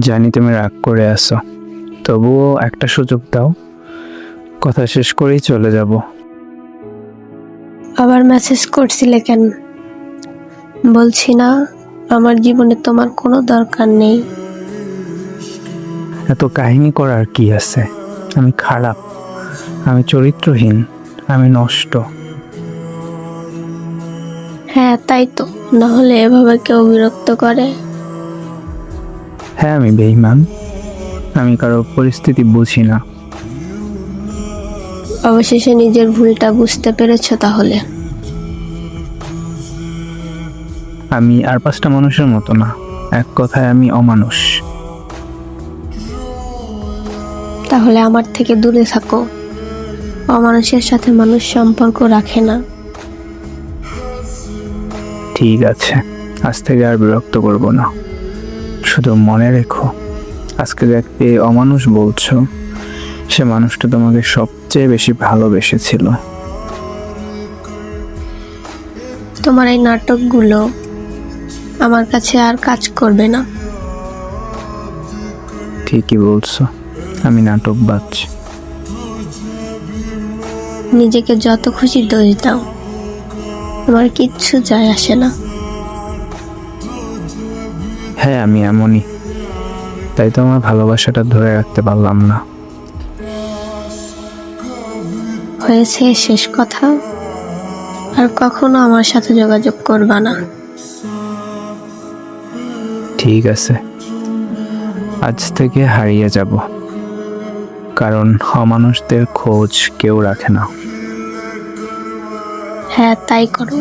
জানি তুমি রাগ করে আছো, তবুও একটা সুযোগ দাও, কথা শেষ করেই চলে যাব। আবার মেসেজ করছিলে কেন? বলছি না আমার জীবনে তোমার কোনো দরকার নেই। এত কাহিনী করার কি আছে? আমি খারাপ, আমি চরিত্রহীন, আমি নষ্ট। হ্যাঁ তাই তো, না হলে এভাবে কেউ বিরক্ত করে? হ্যাঁ আমি বেঈমান, আমি কারো পরিস্থিতি বুঝি না। অবশেষে নিজের ভুলটা বুঝতে পেরেছো তাহলে? আমি আর 5টা মানুষের মতো না, এক কথায় আমি অমানুষ। তাহলে আমার থেকে দূরে থাকো। অমানুষের সাথে মানুষ সম্পর্ক রাখে না। ঠিক আছে, আজ থেকে আর বিরক্ত করব না। শুধু মনে রেখো, আজকে যাকে অমানুষ বলছো সে মানুষটা তোমাকে সবচেয়ে বেশি ভালোবেসেছিল। তোমার এই নাটকগুলো আমার কাছে আর কাজ করবে না। ঠিকই বলছো, আমি নাটকবাজ। নিজেকে যত খুশি দোষ দাও, আমার কিচ্ছু যায় আসে না। হ্যাঁ আমি এমনই, তাই তো আমার ভালোবাসাটা ধরে রাখতে পারলাম না। হয়েছে শেষ কথা, আর কখনো আমার সাথে যোগাযোগ করবা না। ঠিক আছে, আজ থেকে হারিয়ে যাব, কারণ অমানুষদের খোঁজ কেউ রাখে না। হ্যাঁ তাই করো।